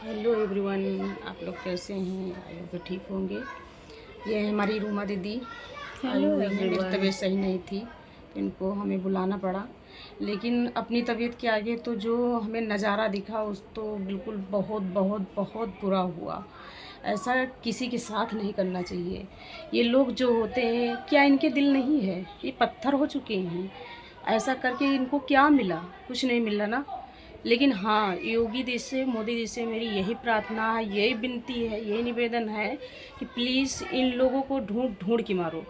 Hello everyone, आप लोग कैसे हैं? आई होप ठीक होंगे। ये है हमारी रूमा दीदी आई हुई हैं। मेरी तबीयत सही नहीं थी तो इनको हमें बुलाना पड़ा, लेकिन अपनी तबीयत के आगे तो जो हमें नज़ारा दिखा उस तो बिल्कुल बहुत बहुत बहुत बुरा हुआ। ऐसा किसी के साथ नहीं करना चाहिए। ये लोग जो होते हैं, क्या इनके दिल नहीं है? ये पत्थर हो चुके हैं। ऐसा करके इनको क्या मिला? कुछ नहीं मिला ना। लेकिन हाँ, योगी जी से, मोदी जी से मेरी यही प्रार्थना है, यही विनती है, यही निवेदन है कि प्लीज़ इन लोगों को ढूंढ ढूंढ के मारो।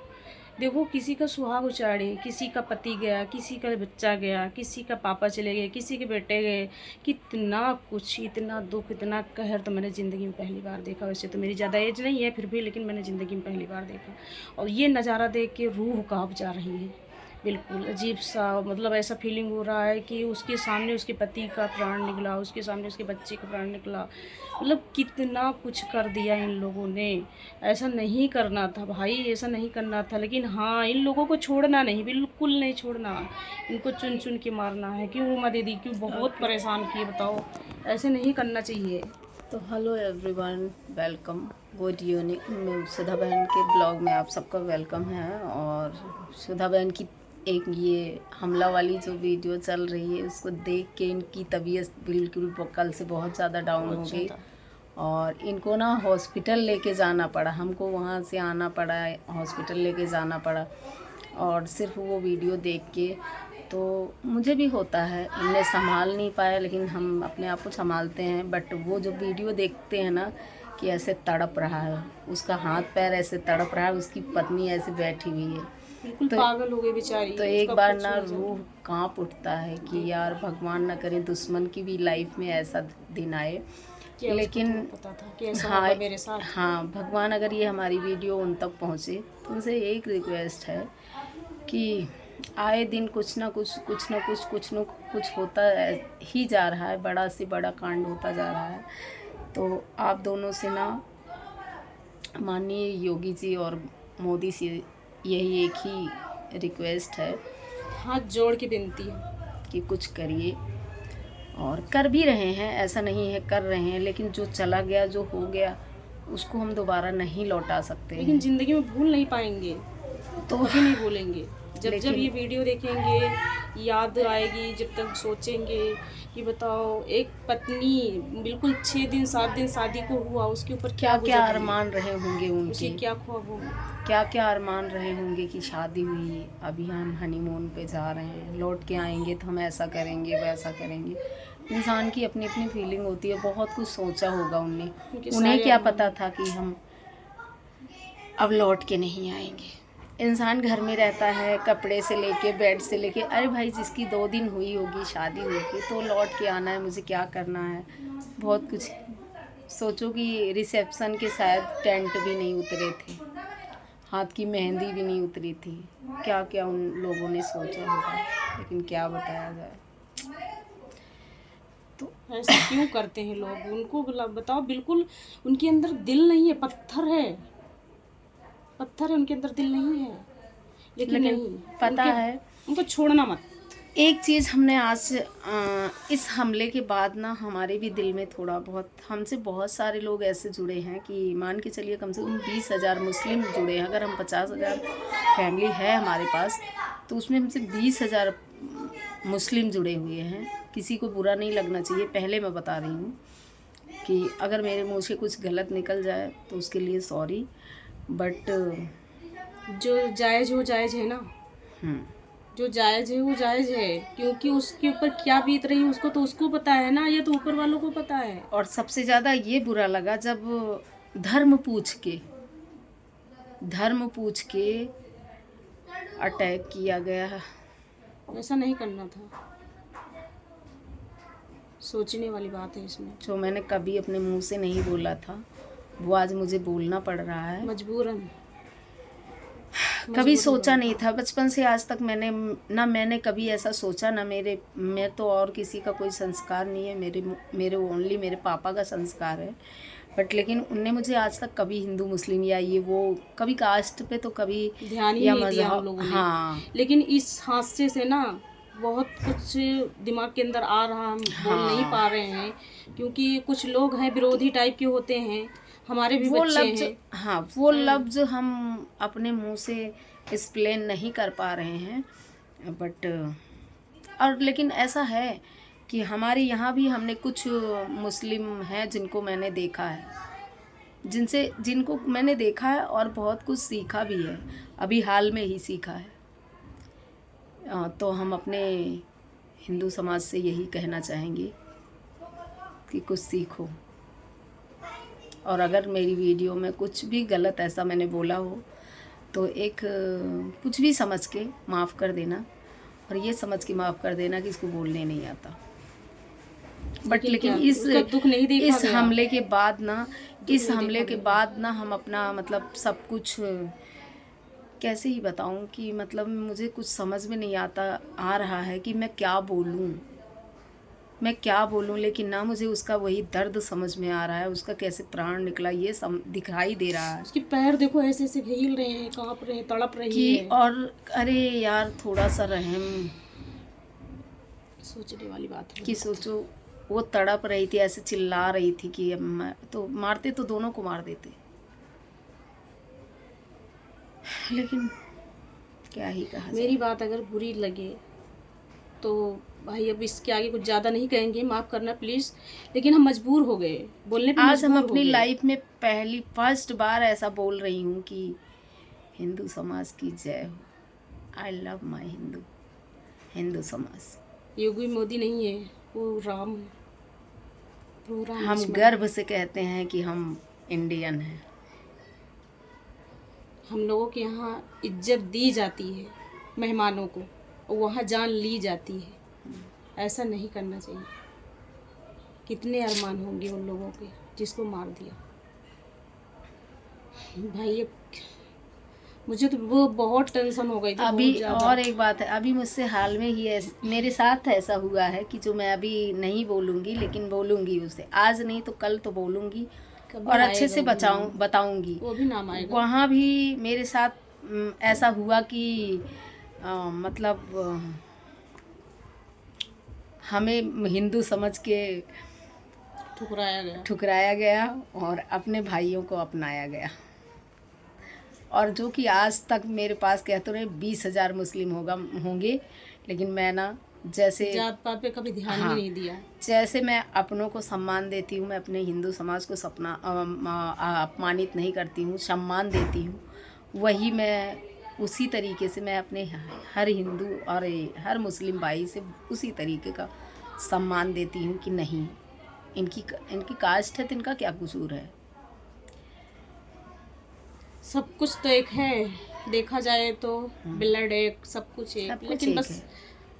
देखो, किसी का सुहाग उजाड़े, किसी का पति गया, किसी का बच्चा गया, किसी का पापा चले गए, किसी के बेटे गए, कितना कुछ, इतना दुख, इतना कहर तो मैंने ज़िंदगी में पहली बार देखा। वैसे तो मेरी ज़्यादा एज नहीं है फिर भी, लेकिन मैंने ज़िंदगी में पहली बार देखा। और ये नज़ारा देख के रूह काँप जा रही है। बिल्कुल अजीब सा, मतलब ऐसा फीलिंग हो रहा है कि उसके सामने उसके पति का प्राण निकला, उसके सामने उसके बच्चे का प्राण निकला। मतलब कितना कुछ कर दिया इन लोगों ने। ऐसा नहीं करना था भाई, ऐसा नहीं करना था। लेकिन हाँ, इन लोगों को छोड़ना नहीं, बिल्कुल नहीं छोड़ना। इनको चुन चुन के मारना है। क्यों उमा दीदी, क्यों बहुत परेशान किए बताओ। ऐसे नहीं करना चाहिए। तो hello everyone, welcome, good evening. Sudha बहन के ब्लॉग में आप सबका वेलकम है। और सुधा बहन की एक ये हमला वाली जो वीडियो चल रही है उसको देख के इनकी तबीयत बिल्कुल कल से बहुत ज़्यादा डाउन हो गई और इनको ना हॉस्पिटल लेके जाना पड़ा। हमको वहाँ से आना पड़ा, हॉस्पिटल लेके जाना पड़ा। और सिर्फ वो वीडियो देख के तो मुझे भी होता है, हमने संभाल नहीं पाया, लेकिन हम अपने आप को संभालते हैं। बट वो जो वीडियो देखते हैं ना कि ऐसे तड़प रहा है, उसका हाथ पैर ऐसे तड़प रहा है, उसकी पत्नी ऐसे बैठी हुई है, बिल्कुल पागल हो गई बेचारी। तो एक बार ना रूह कांप उठता है कि यार भगवान ना करे दुश्मन की भी लाइफ में ऐसा दिन आए। लेकिन पता था कि ऐसा हाँ, होगा मेरे साथ। हाँ, भगवान अगर ये हमारी वीडियो उन तक पहुँचे तो उनसे एक रिक्वेस्ट है कि आए दिन कुछ ना कुछ कुछ होता ही जा रहा है, बड़ा से बड़ा कांड होता जा रहा है। तो आप दोनों से ना माननीय योगी जी और मोदी से यही एक ही रिक्वेस्ट है, हाथ जोड़ के विनती है कि कुछ करिए। और कर भी रहे हैं, ऐसा नहीं है कर रहे हैं, लेकिन जो चला गया, जो हो गया, उसको हम दोबारा नहीं लौटा सकते। लेकिन ज़िंदगी में भूल नहीं पाएंगे तो कभी नहीं भूलेंगे। जब जब ये वीडियो देखेंगे याद आएगी, जब तक सोचेंगे कि बताओ, एक पत्नी बिल्कुल 6 दिन 7 दिन शादी को हुआ, उसके ऊपर क्या क्या अरमान रहे होंगे उनके, उसे क्या ख्वाब होंगे, क्या क्या अरमान रहे होंगे कि शादी हुई, अभी हम हनीमून पे जा रहे हैं, लौट के आएंगे तो हम ऐसा करेंगे वैसा करेंगे। इंसान की अपनी अपनी फीलिंग होती है, बहुत कुछ सोचा होगा उन्हें। उन्हें क्या पता था कि हम अब लौट के नहीं आएंगे। इंसान घर में रहता है, कपड़े से लेके बेड से लेके, अरे भाई जिसकी 2 दिन हुई होगी शादी होगी तो लौट के आना है, मुझे क्या करना है, बहुत कुछ। सोचो कि रिसेप्शन के शायद टेंट भी नहीं उतरे थे, हाथ की मेहंदी भी नहीं उतरी थी, क्या क्या उन लोगों ने सोचा होगा, लेकिन क्या बताया जाए। तो ऐसा क्यों करते हैं लोग? उनको बताओ, बिल्कुल उनके अंदर दिल नहीं है, पत्थर है, पत्थर है, उनके अंदर दिल नहीं है। लेकिन नहीं पता है, उनको छोड़ना मत। एक चीज़ हमने आज इस हमले के बाद ना हमारे भी दिल में थोड़ा बहुत, हमसे बहुत सारे लोग ऐसे जुड़े हैं कि मान के चलिए कम से कम 20,000 मुस्लिम जुड़े हैं। अगर हम 50,000 फैमिली है हमारे पास तो उसमें हमसे 20,000 मुस्लिम जुड़े हुए हैं। किसी को बुरा नहीं लगना चाहिए, पहले मैं बता रही हूँ कि अगर मेरे मुँह से कुछ गलत निकल जाए तो उसके लिए सॉरी। बट जो जायज़ हो जायज़ है ना, जो जायज़ है वो जायज़ है, क्योंकि उसके ऊपर क्या बीत रही है उसको तो उसको पता है ना, ये तो ऊपर वालों को पता है। और सबसे ज़्यादा ये बुरा लगा जब धर्म पूछ के अटैक किया गया। ऐसा नहीं करना था, सोचने वाली बात है इसमें। जो मैंने कभी अपने मुंह से नहीं बोला था वो आज मुझे बोलना पड़ रहा है, मजबूरन। कभी सोचा नहीं था बचपन से आज तक। मैंने कभी ऐसा सोचा ना, मैं तो और किसी का कोई संस्कार नहीं है, मेरे ओनली मेरे पापा का संस्कार है। बट लेकिन उनने मुझे आज तक कभी हिंदू मुस्लिम या ये वो, कभी कास्ट पे तो कभी ध्यान ही नहीं दिया हम लोगों ने। हाँ, लेकिन इस हादसे से ना बहुत कुछ दिमाग के अंदर आ रहा, हम बोल नहीं पा रहे हैं क्योंकि कुछ लोग हैं विरोधी टाइप के होते हैं, हमारे भी वो बच्चे लफ्ज, हैं। हाँ वो लफ्ज हम अपने मुंह से एक्सप्लेन नहीं कर पा रहे हैं, बट और लेकिन ऐसा है कि हमारे यहाँ भी हमने कुछ मुस्लिम हैं जिनको मैंने देखा है, जिनको मैंने देखा है और बहुत कुछ सीखा भी है, अभी हाल में ही सीखा है। तो हम अपने हिंदू समाज से यही कहना चाहेंगे कि कुछ सीखो, और अगर मेरी वीडियो में कुछ भी गलत ऐसा मैंने बोला हो तो एक कुछ भी समझ के माफ़ कर देना, और ये समझ के माफ़ कर देना कि इसको बोलने नहीं आता। बट लेकिन उसका दुख नहीं देखा इस गया। हमले के बाद ना, इस हमले के बाद ना हम अपना मतलब सब कुछ कैसे ही बताऊं कि मतलब मुझे कुछ समझ में नहीं आ रहा है कि मैं क्या बोलूं, लेकिन ना मुझे उसका वही दर्द समझ में आ रहा है, उसका कैसे प्राण निकला ये दिखाई दे रहा है। उसके पैर देखो ऐसे ऐसे हिल रहे हैं, कांप रहे हैं, तड़प रही कि है। और अरे यार थोड़ा सा रहम, सोचने वाली बात है कि सोचो वो तड़प रही थी, ऐसे चिल्ला रही थी कि तो मारते तो दोनों को मार देते, लेकिन क्या ही कहा जाए। मेरी बात अगर बुरी लगे तो भाई अब इसके आगे कुछ ज़्यादा नहीं कहेंगे, माफ़ करना प्लीज़, लेकिन हम मजबूर हो गए बोलने पे। आज हम अपनी लाइफ में फर्स्ट बार ऐसा बोल रही हूँ कि हिंदू समाज की जय हो। आई लव माई हिंदू समाज। योगी मोदी नहीं है, वो राम है, वो राम हम लक्ष्मण। गर्व से कहते हैं कि हम इंडियन हैं। हम लोगों के यहाँ इज्जत दी जाती है मेहमानों को, और वहाँ जान ली जाती है। ऐसा नहीं करना चाहिए। कितने अरमान होंगे उन लोगों के जिसको मार दिया। भाई मुझे तो वो बहुत टेंशन हो गई थी अभी और एक बात है, अभी मुझसे हाल में ही मेरे साथ ऐसा हुआ है कि जो मैं अभी नहीं बोलूँगी, लेकिन बोलूँगी उसे, आज नहीं तो कल तो बोलूँगी और अच्छे से बताऊँगी। वो भी नाम आएगा। वहाँ भी मेरे साथ ऐसा हुआ कि मतलब हमें हिंदू समझ के ठुकराया गया और अपने भाइयों को अपनाया गया, और जो कि आज तक मेरे पास कहते रहे 20,000 मुस्लिम होंगे, लेकिन मैं ना जैसे जात पात पे कभी ध्यान ही नहीं दिया। जैसे मैं अपनों को सम्मान देती हूँ, मैं अपने हिंदू समाज को अपमानित नहीं करती हूँ, सम्मान देती हूँ, वही मैं उसी तरीके से मैं अपने हर हिंदू और हर मुस्लिम भाई से उसी तरीके का सम्मान देती हूँ कि नहीं, इनकी कास्ट है तो इनका क्या कसूर है। सब कुछ तो एक है, देखा जाए तो ब्लड एक, सब कुछ एक, लेकिन बस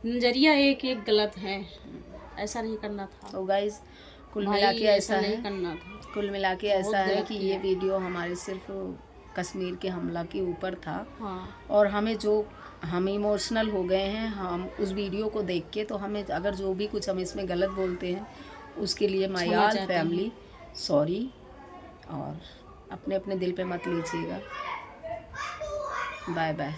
नजरिया एक गलत है। ऐसा नहीं करना था। तो गाइस कुल मिला के ऐसा नहीं करना था। कुल मिला के ऐसा है कि ये वीडियो हमारे सिर्फ कश्मीर के हमला के ऊपर था। हाँ। और हम इमोशनल हो गए हैं हम उस वीडियो को देख के, तो हमें अगर जो भी कुछ हम इसमें गलत बोलते हैं उसके लिए माय ऑल फैमिली सॉरी, और अपने दिल पे मत लीजिएगा। Bye bye.